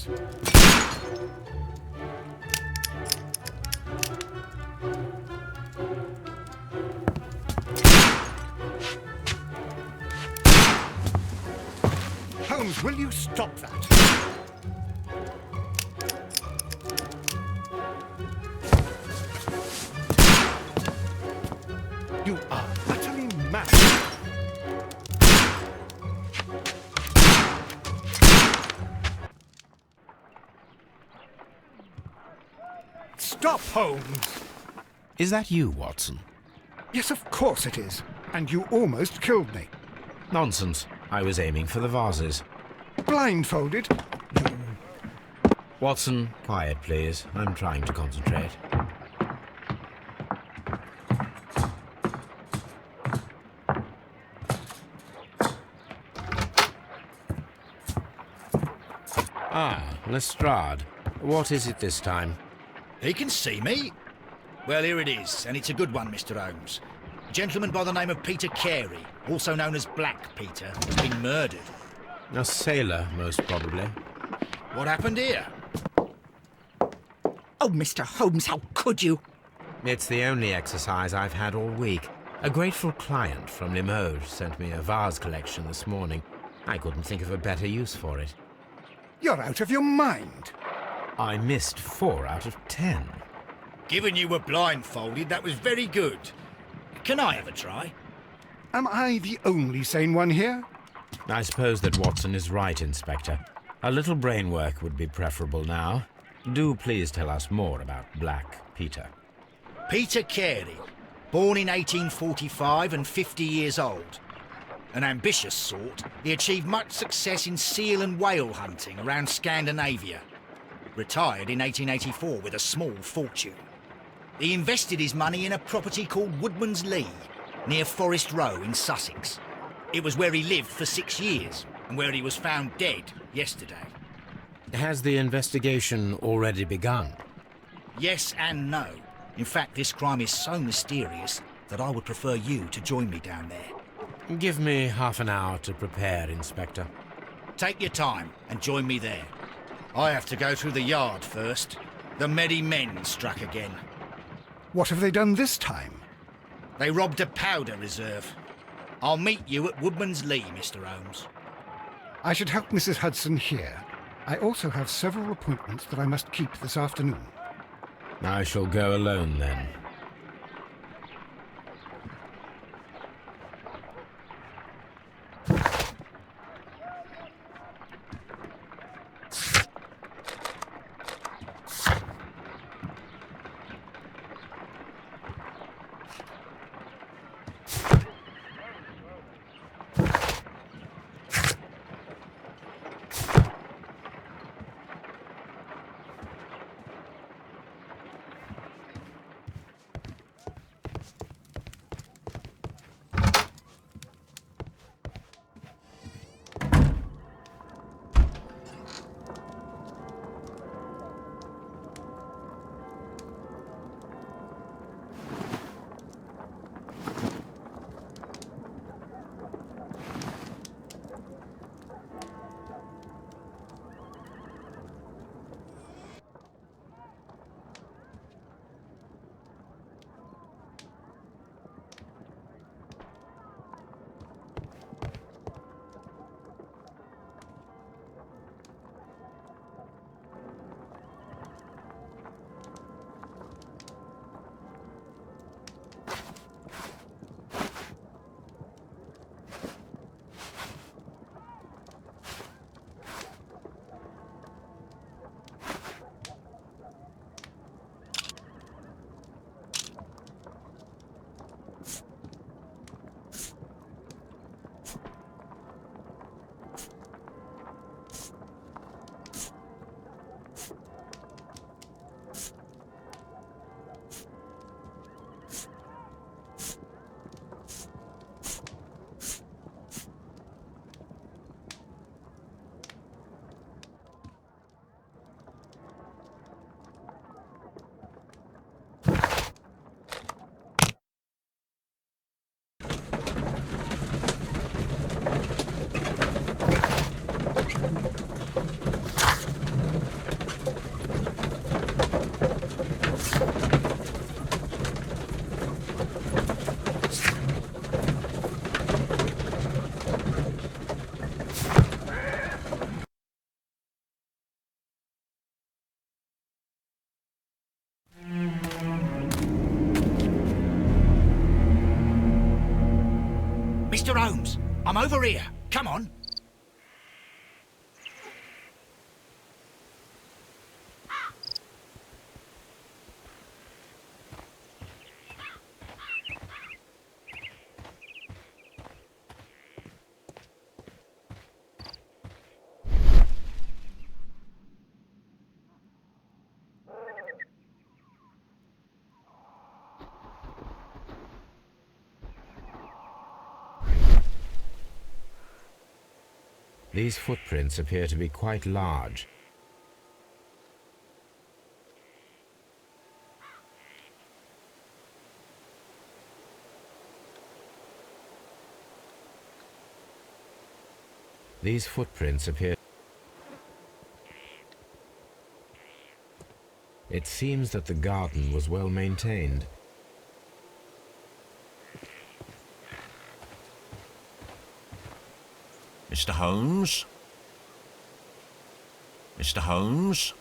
Holmes. Holmes, will you stop that? You are utterly mad. Stop, Holmes! Is that you, Watson? Yes, of course it is. And you almost killed me. Nonsense. I was aiming for the vases. Blindfolded? Watson, quiet, please. I'm trying to concentrate. Ah, Lestrade. What is it this time? He can see me. Well, here it is, and it's a good one, Mr. Holmes. A gentleman by the name of Peter Carey, also known as Black Peter, has been murdered. A sailor, most probably. What happened here? Oh, Mr. Holmes, how could you? It's the only exercise I've had all week. A grateful client from Limoges sent me a vase collection this morning. I couldn't think of a better use for it. You're out of your mind. I missed 4 out of 10. Given you were blindfolded, that was very good. Can I have a try? Am I the only sane one here? I suppose that Watson is right, Inspector. A little brain work would be preferable now. Do please tell us more about Black Peter. Peter Carey, born in 1845 and 50 years old. An ambitious sort, he achieved much success in seal and whale hunting around Scandinavia. Retired in 1884 with a small fortune. He invested his money in a property called Woodman's Lee, near Forest Row in Sussex. It was where he lived for 6 years, and where he was found dead yesterday. Has the investigation already begun? Yes and no. In fact, this crime is so mysterious that I would prefer you to join me down there. Give me half an hour to prepare, Inspector. Take your time and join me there. I have to go through the yard first. The Merry Men struck again. What have they done this time? They robbed a powder reserve. I'll meet you at Woodman's Lee, Mr. Holmes. I should help Mrs. Hudson here. I also have several appointments that I must keep this afternoon. I shall go alone, then. Holmes, I'm over here. Come on. These footprints appear to be quite large. These footprints appear... It seems that the garden was well maintained. Mr. Holmes? Mr. Holmes?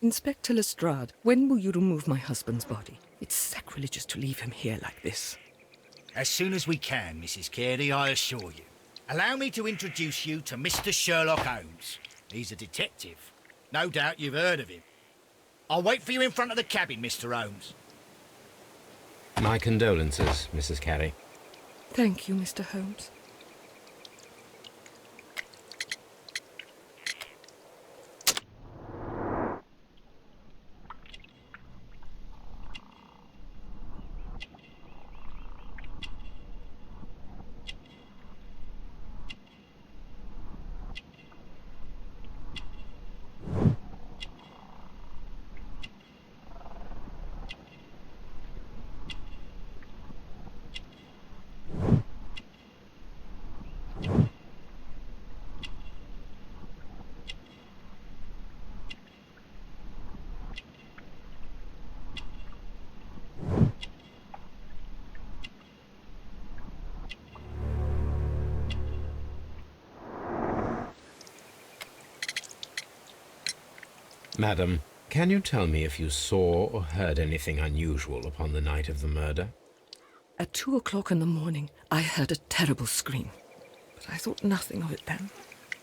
Inspector Lestrade, when will you remove my husband's body? It's sacrilegious to leave him here like this. As soon as we can, Mrs. Carey, I assure you. Allow me to introduce you to Mr. Sherlock Holmes. He's a detective. No doubt you've heard of him. I'll wait for you in front of the cabin, Mr. Holmes. My condolences, Mrs. Carey. Thank you, Mr. Holmes. Madam, can you tell me if you saw or heard anything unusual upon the night of the murder? At 2 o'clock in the morning, I heard a terrible scream. But I thought nothing of it then.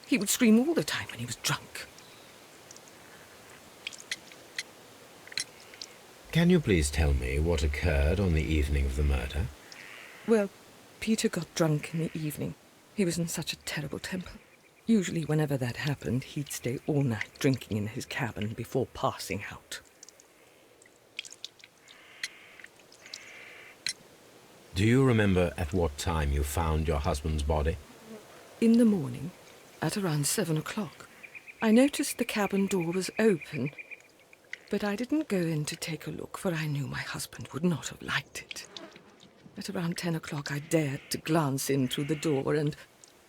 He would scream all the time when he was drunk. Can you please tell me what occurred on the evening of the murder? Well, Peter got drunk in the evening. He was in such a terrible temper. Usually, whenever that happened, he'd stay all night drinking in his cabin before passing out. Do you remember at what time you found your husband's body? In the morning, at around 7 o'clock, I noticed the cabin door was open, but I didn't go in to take a look, for I knew my husband would not have liked it. At around 10 o'clock, I dared to glance in through the door and...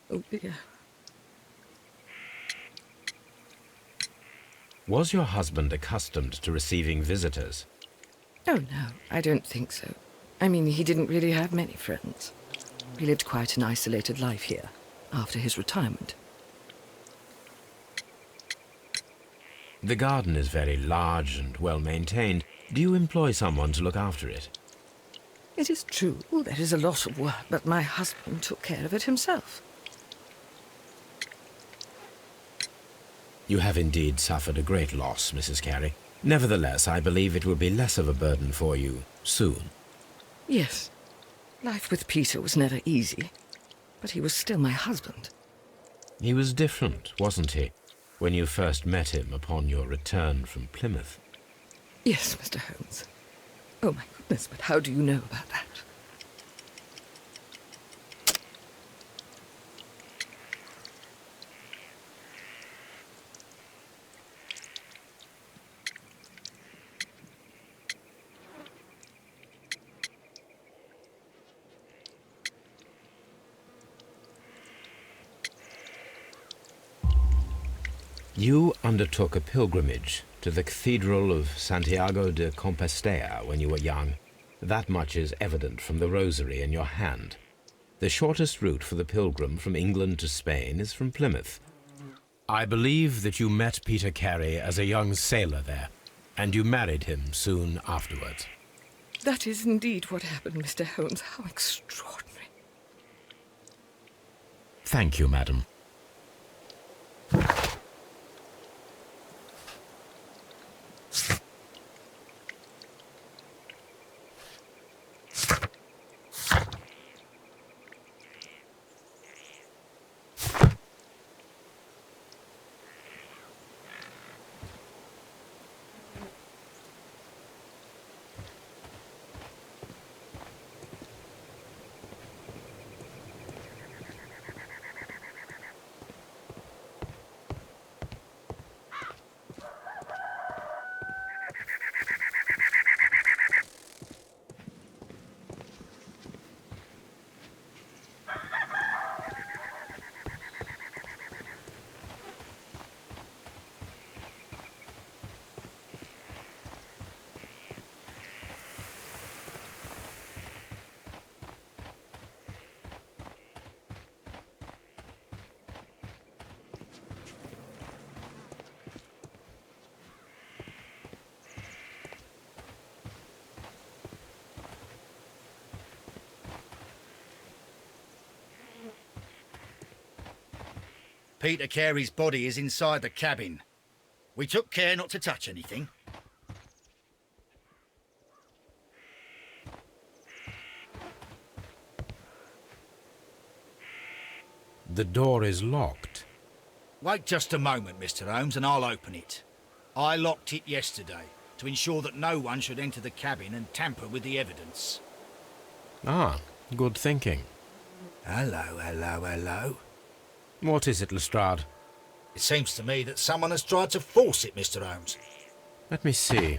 oh dear. Was your husband accustomed to receiving visitors? Oh, no, I don't think so. I mean, he didn't really have many friends. He lived quite an isolated life here, after his retirement. The garden is very large and well maintained. Do you employ someone to look after it? It is true, there is a lot of work, but my husband took care of it himself. You have indeed suffered a great loss, Mrs. Carey. Nevertheless, I believe it will be less of a burden for you soon. Yes. Life with Peter was never easy, but he was still my husband. He was different, wasn't he, when you first met him upon your return from Plymouth? Yes, Mr. Holmes. Oh, my goodness, but how do you know about that? You undertook a pilgrimage to the Cathedral of Santiago de Compostela when you were young. That much is evident from the rosary in your hand. The shortest route for the pilgrim from England to Spain is from Plymouth. I believe that you met Peter Carey as a young sailor there, and you married him soon afterwards. That is indeed what happened, Mr. Holmes. How extraordinary. Thank you, madam. Peter Carey's body is inside the cabin. We took care not to touch anything. The door is locked. Wait just a moment, Mr. Holmes, and I'll open it. I locked it yesterday to ensure that no one should enter the cabin and tamper with the evidence. Ah, good thinking. Hello, hello, hello. What is it, Lestrade? It seems to me that someone has tried to force it, Mr. Holmes. Let me see.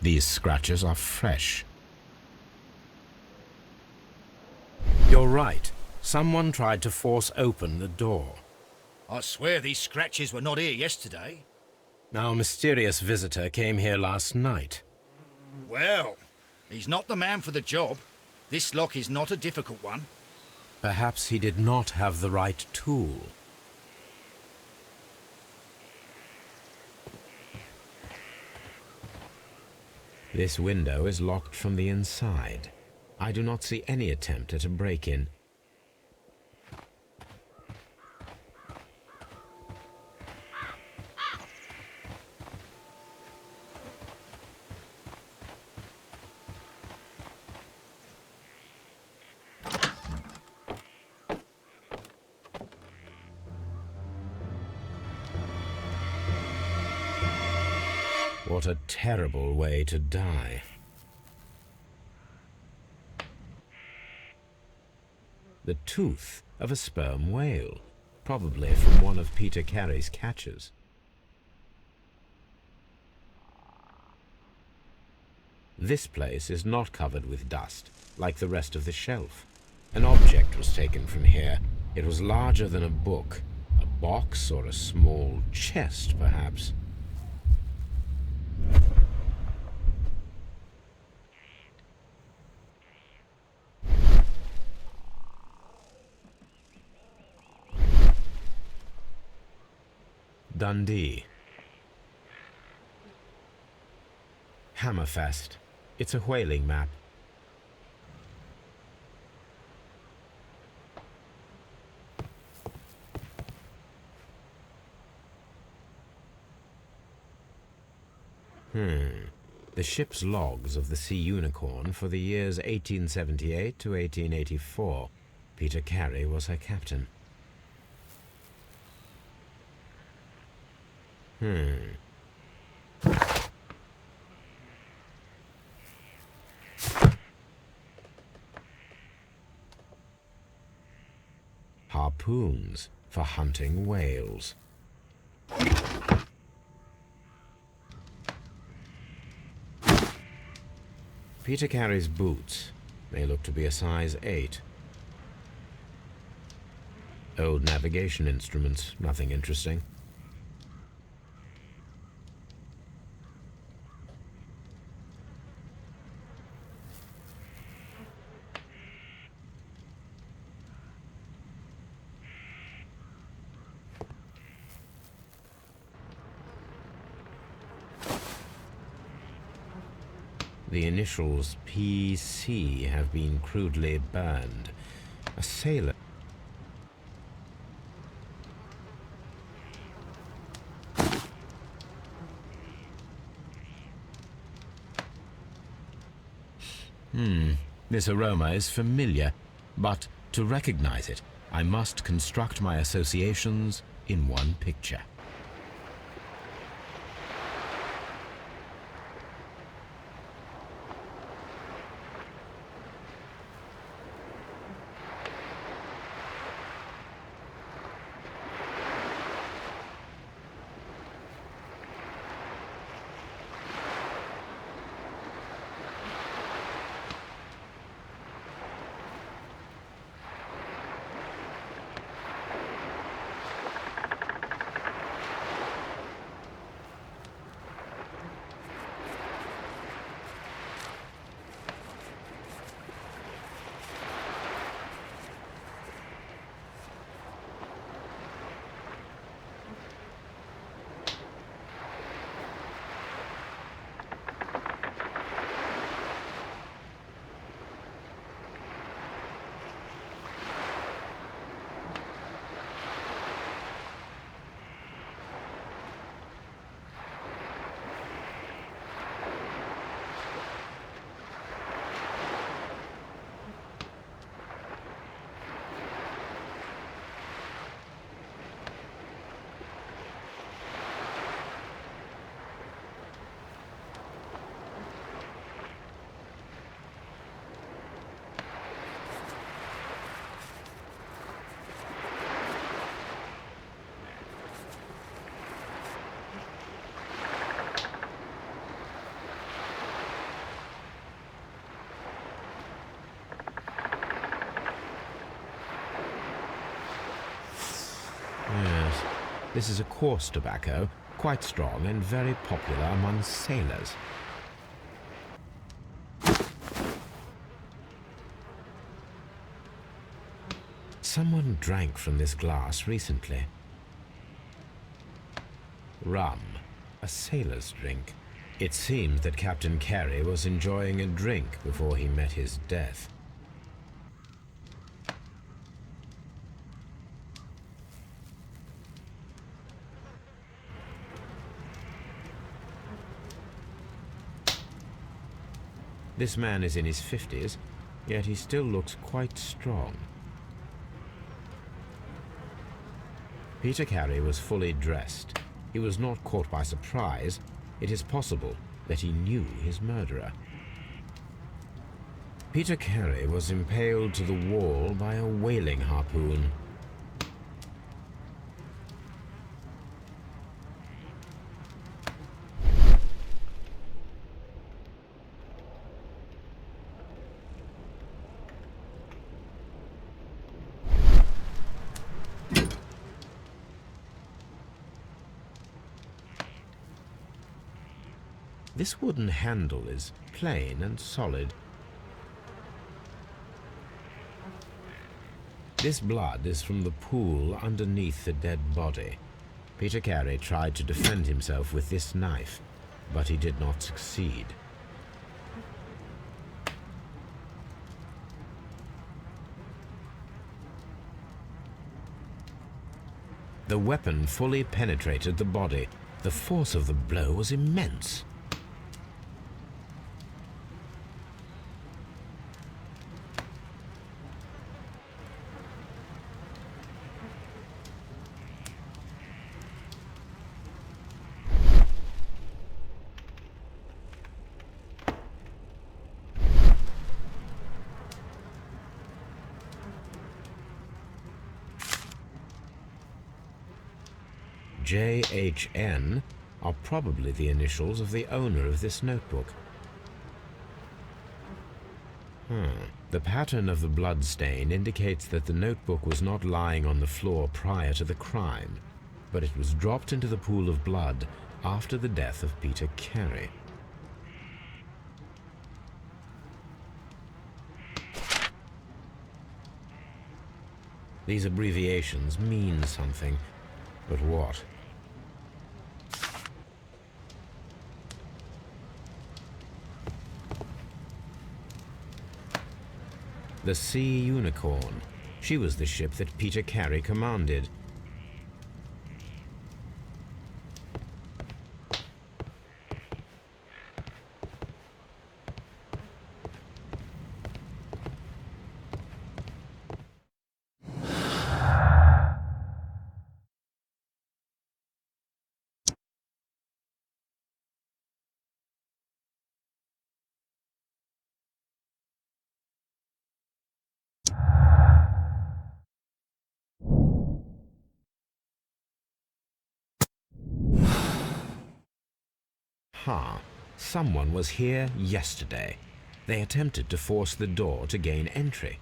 These scratches are fresh. You're right. Someone tried to force open the door. I swear these scratches were not here yesterday. Our mysterious visitor came here last night. Well, he's not the man for the job. This lock is not a difficult one. Perhaps he did not have the right tool. This window is locked from the inside. I do not see any attempt at a break-in. What a terrible way to die. The tooth of a sperm whale, probably from one of Peter Carey's catches. This place is not covered with dust, like the rest of the shelf. An object was taken from here. It was larger than a book, a box or a small chest, perhaps. Dundee. Hammerfest. It's a whaling map. The ship's logs of the Sea Unicorn for the years 1878 to 1884. Peter Carey was her captain. Harpoons for hunting whales. Peter Carey's boots. They look to be a size 8. Old navigation instruments, nothing interesting. The initials PC have been crudely burned. A sailor. This aroma is familiar, but to recognize it, I must construct my associations in one picture. Yes, this is a coarse tobacco, quite strong and very popular among sailors. Someone drank from this glass recently. Rum, a sailor's drink. It seems that Captain Carey was enjoying a drink before he met his death. This man is in his 50s, yet he still looks quite strong. Peter Carey was fully dressed. He was not caught by surprise. It is possible that he knew his murderer. Peter Carey was impaled to the wall by a whaling harpoon. This wooden handle is plain and solid. This blood is from the pool underneath the dead body. Peter Carey tried to defend himself with this knife, but he did not succeed. The weapon fully penetrated the body. The force of the blow was immense. JHN are probably the initials of the owner of this notebook. The pattern of the blood stain indicates that the notebook was not lying on the floor prior to the crime, but it was dropped into the pool of blood after the death of Peter Carey. These abbreviations mean something, but what? The Sea Unicorn. She was the ship that Peter Carey commanded. Someone was here yesterday. They attempted to force the door to gain entry.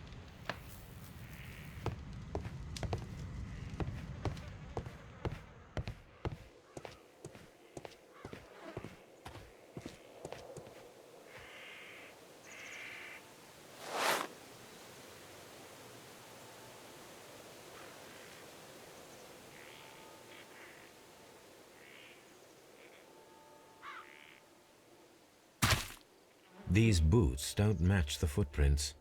These boots don't match the footprints.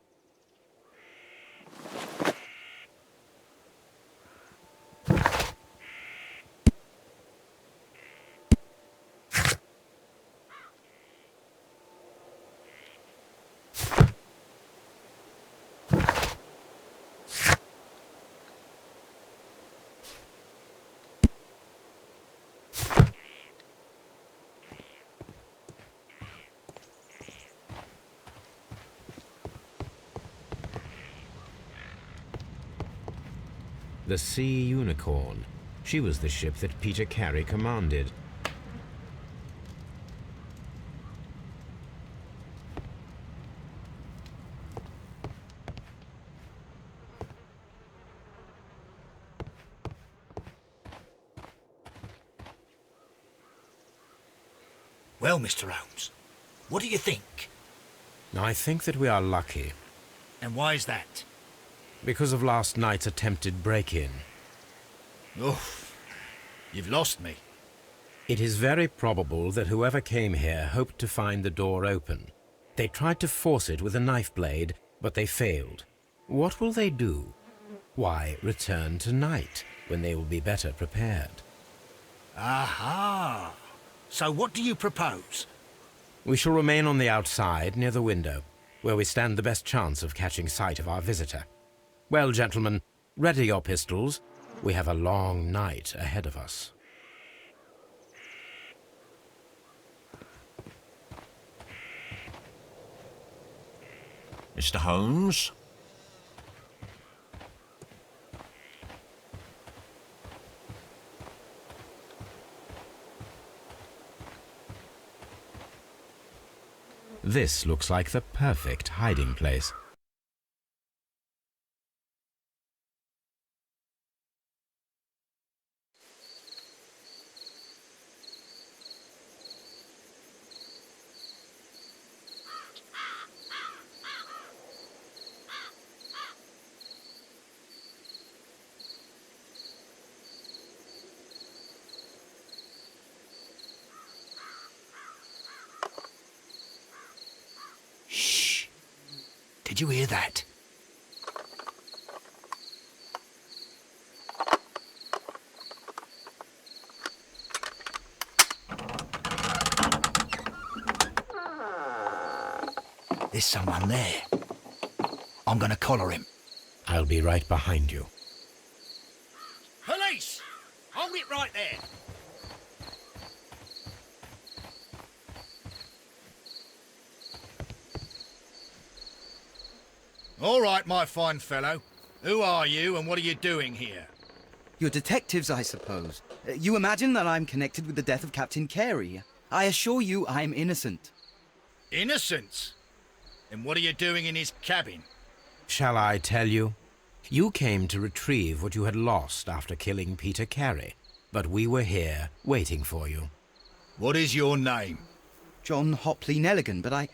The Sea Unicorn. She was the ship that Peter Carey commanded. Well, Mr. Holmes, what do you think? I think that we are lucky, And why is that? because of last night's attempted break-in. Oh, you've lost me. It is very probable that whoever came here hoped to find the door open. They tried to force it with a knife blade, but they failed. What will they do? Why, return tonight, when they will be better prepared. Aha! So what do you propose? We shall remain on the outside, near the window, where we stand the best chance of catching sight of our visitor. Well, gentlemen, ready your pistols. We have a long night ahead of us. Mr. Holmes? This looks like the perfect hiding place. Shh! Did you hear that? There's someone there. I'm gonna collar him. I'll be right behind you. Police! Hold it right there! All right, my fine fellow. Who are you and what are you doing here? You're detectives, I suppose. You imagine that I'm connected with the death of Captain Carey. I assure you I'm innocent. Innocent? And what are you doing in his cabin? Shall I tell you? You came to retrieve what you had lost after killing Peter Carey, but we were here waiting for you. What is your name? John Hopley Nelligan, but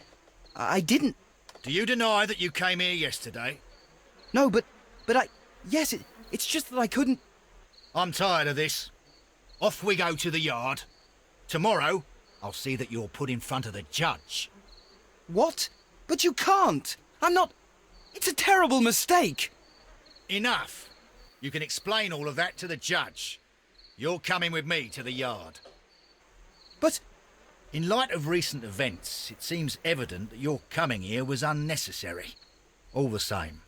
I didn't... Do you deny that you came here yesterday? No, but yes, it's just that I couldn't... I'm tired of this. Off we go to the yard. Tomorrow, I'll see that you're put in front of the judge. What? But you can't! I'm not... It's a terrible mistake! Enough. You can explain all of that to the judge. You're coming with me to the yard. But... In light of recent events, it seems evident that your coming here was unnecessary. All the same,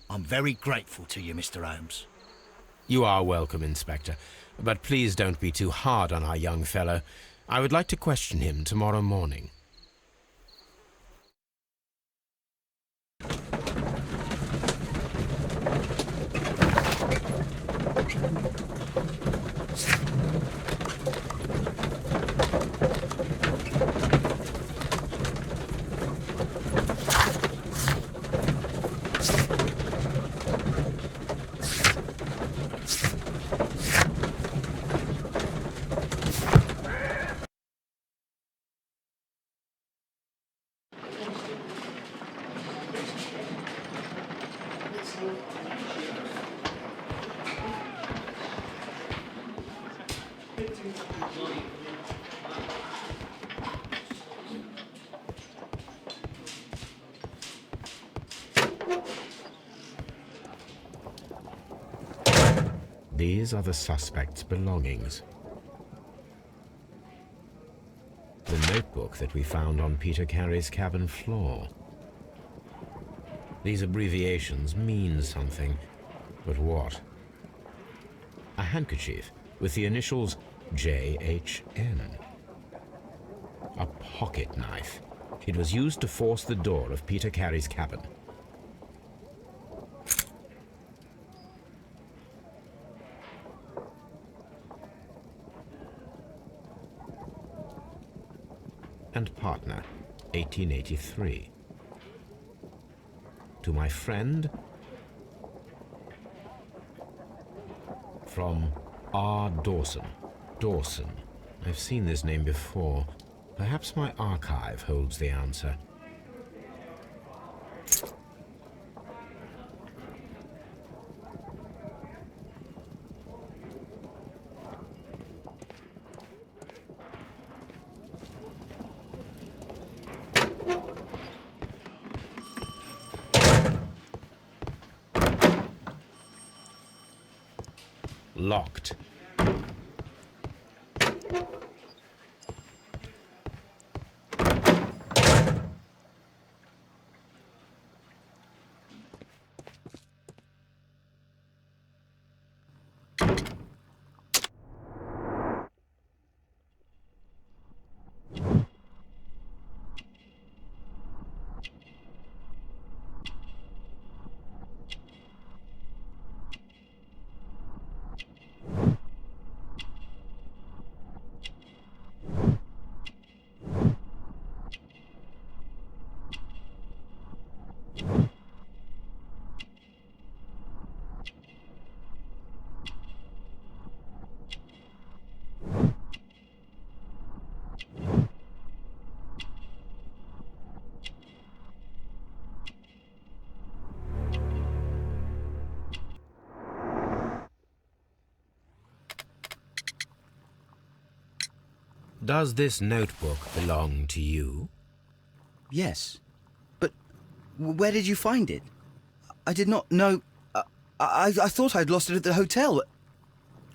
I'm very grateful to you, Mr. Holmes. You are welcome, Inspector, but please don't be too hard on our young fellow. I would like to question him tomorrow morning. These are the suspect's belongings. The notebook that we found on Peter Carey's cabin floor. These abbreviations mean something, but what? A handkerchief with the initials JHN. A pocket knife. It was used to force the door of Peter Carey's cabin. And partner, 1883. To my friend, from R. Dawson. Dawson. I've seen this name before. Perhaps my archive holds the answer. Locked. Does this notebook belong to you? Yes. But where did you find it? I did not know... I thought I'd lost it at the hotel.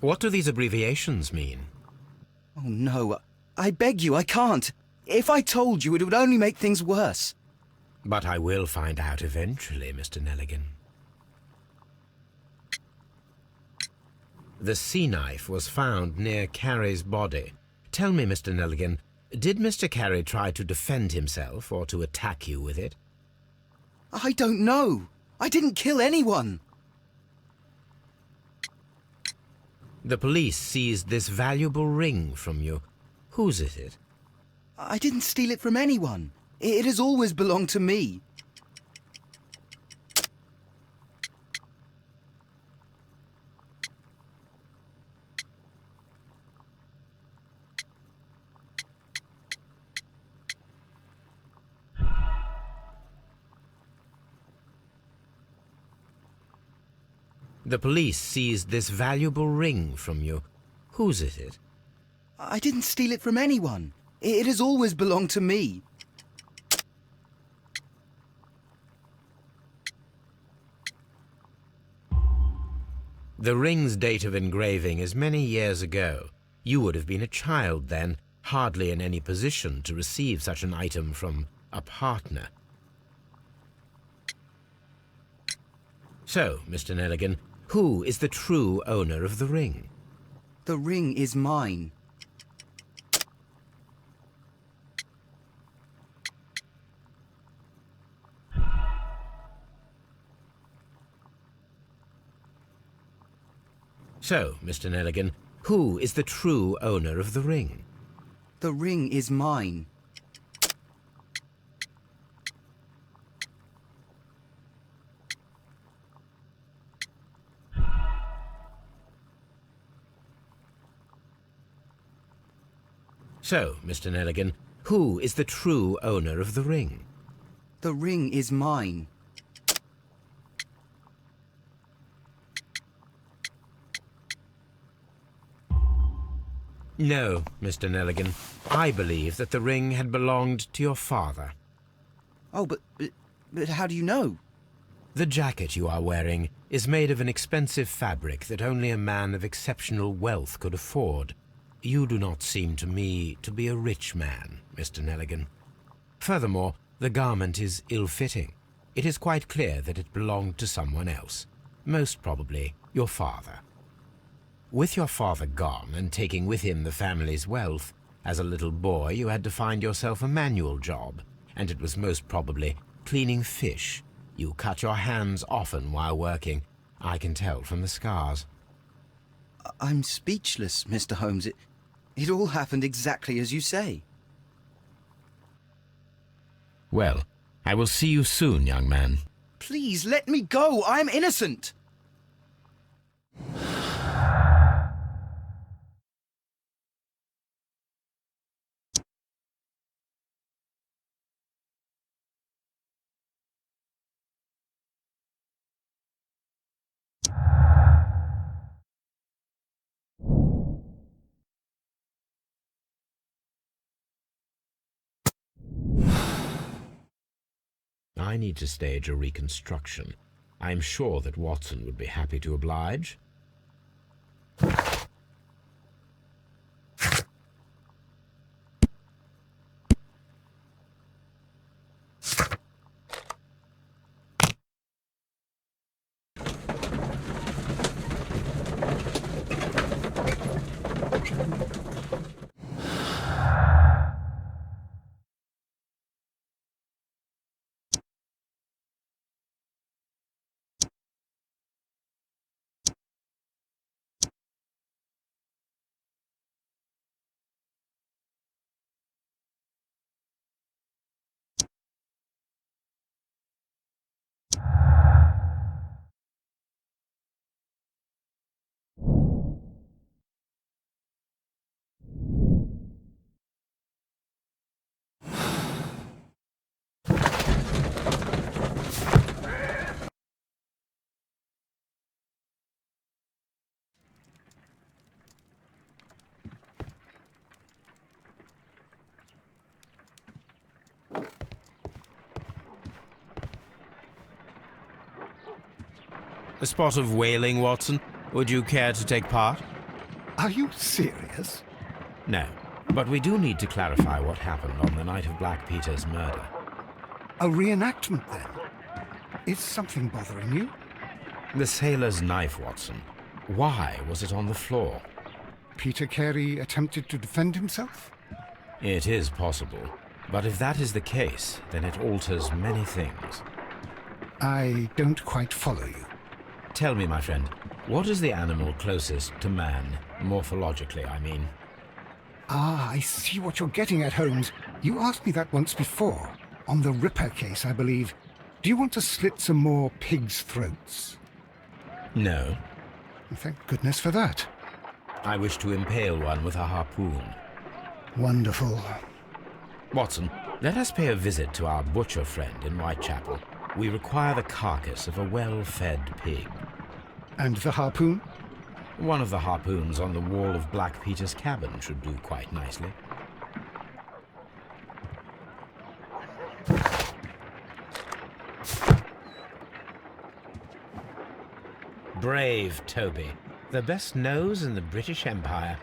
What do these abbreviations mean? Oh, no. I beg you, I can't. If I told you, it would only make things worse. But I will find out eventually, Mr. Nelligan. The sea knife was found near Carey's body. Tell me, Mr. Nelligan, did Mr. Carey try to defend himself or to attack you with it? I don't know. I didn't kill anyone. The police seized this valuable ring from you. Whose is it? I didn't steal it from anyone. It has always belonged to me. The police seized this valuable ring from you. Whose is it? I didn't steal it from anyone. It has always belonged to me. The ring's date of engraving is many years ago. You would have been a child then, hardly in any position to receive such an item from a partner. So, Mr. Nelligan, who is the true owner of the ring? The ring is mine. So, Mr. Nelligan, who is the true owner of the ring? The ring is mine. So, Mr. Nelligan, who is the true owner of the ring? The ring is mine. No, Mr. Nelligan. I believe that the ring had belonged to your father. Oh, but how do you know? The jacket you are wearing is made of an expensive fabric that only a man of exceptional wealth could afford. You do not seem to me to be a rich man, Mr. Nelligan. Furthermore, the garment is ill-fitting. It is quite clear that it belonged to someone else, most probably your father. With your father gone and taking with him the family's wealth, as a little boy you had to find yourself a manual job, and it was most probably cleaning fish. You cut your hands often while working. I can tell from the scars. I'm speechless, Mr. Holmes. It all happened exactly as you say. Well, I will see you soon, young man. Please, let me go. I'm innocent. I need to stage a reconstruction. I am sure that Watson would be happy to oblige. A spot of whaling, Watson. Would you care to take part? Are you serious? No, but we do need to clarify what happened on the night of Black Peter's murder. A reenactment, then? Is something bothering you? The sailor's knife, Watson. Why was it on the floor? Peter Carey attempted to defend himself? It is possible, but if that is the case, then it alters many things. I don't quite follow you. Tell me, my friend, What is the animal closest to man, morphologically, I mean? Ah, I see what you're getting at, Holmes. You asked me that once before. On the Ripper case, I believe. Do you want to slit some more pigs' throats? No. Thank goodness for that. I wish to impale one with a harpoon. Wonderful. Watson, let us pay a visit to our butcher friend in Whitechapel. We require the carcass of a well-fed pig. And the harpoon? One of the harpoons on the wall of Black Peter's cabin should do quite nicely. Brave Toby, the best nose in the British Empire.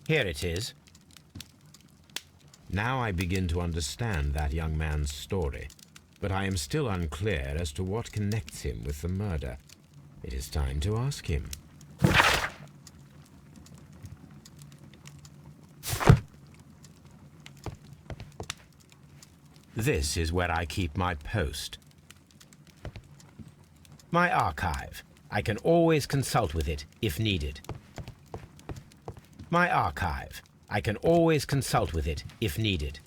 Here it is. Now I begin to understand that young man's story, but I am still unclear as to what connects him with the murder. It is time to ask him. This is where I keep my post. My archive. I can always consult with it if needed. My archive. I can always consult with it if needed.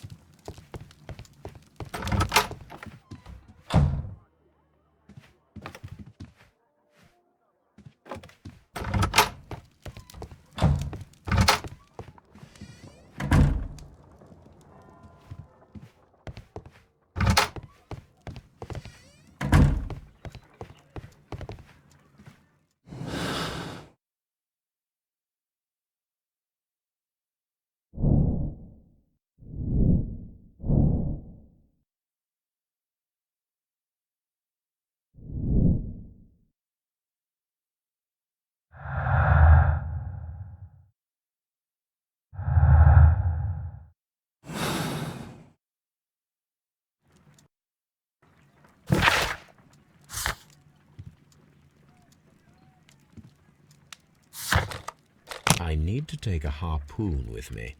I need to take a harpoon with me.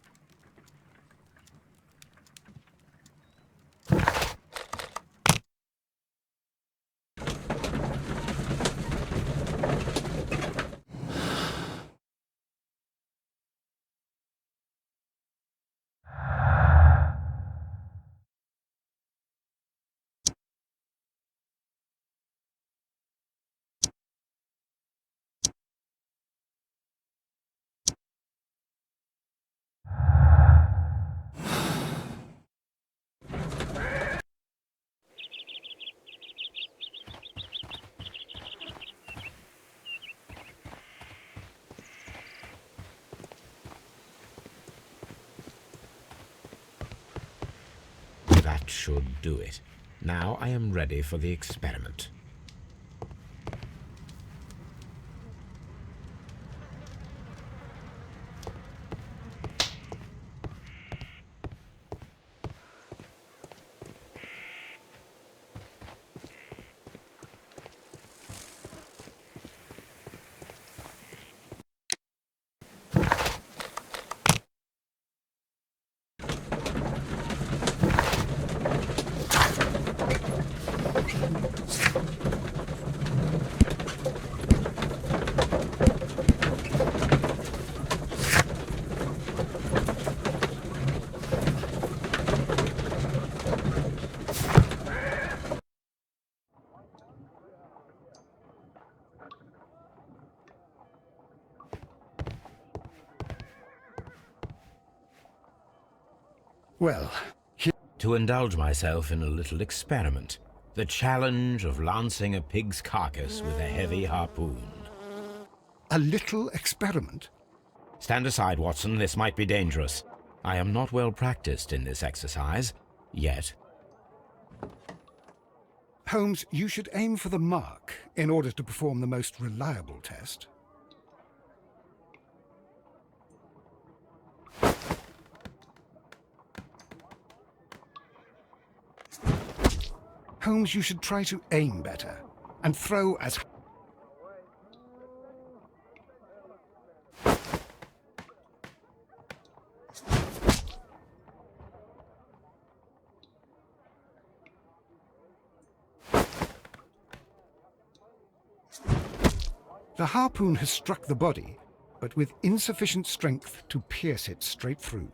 That should do it. Now I am ready for the experiment. Well, To indulge myself in a little experiment. The challenge of lancing a pig's carcass with a heavy harpoon. a little experiment. Stand aside, Watson. This might be dangerous. I am not well practiced in this exercise. Yet. Holmes, you should aim for the mark in order to perform the most reliable test. Holmes, you should try to aim better and throw as... The harpoon has struck the body, but with insufficient strength to pierce it straight through.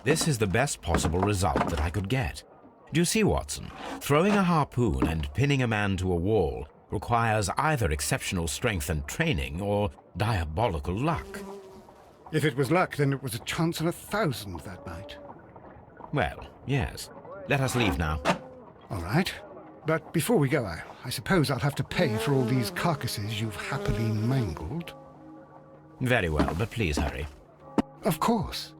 This is the best possible result that I could get. Do you see, Watson? Throwing a harpoon and pinning a man to a wall requires either exceptional strength and training or diabolical luck. If it was luck, then it was a chance in 1,000 that night. Well, yes. Let us leave now. All right. But before we go, I suppose I'll have to pay for all these carcasses you've happily mangled. Very well, but please hurry. Of course.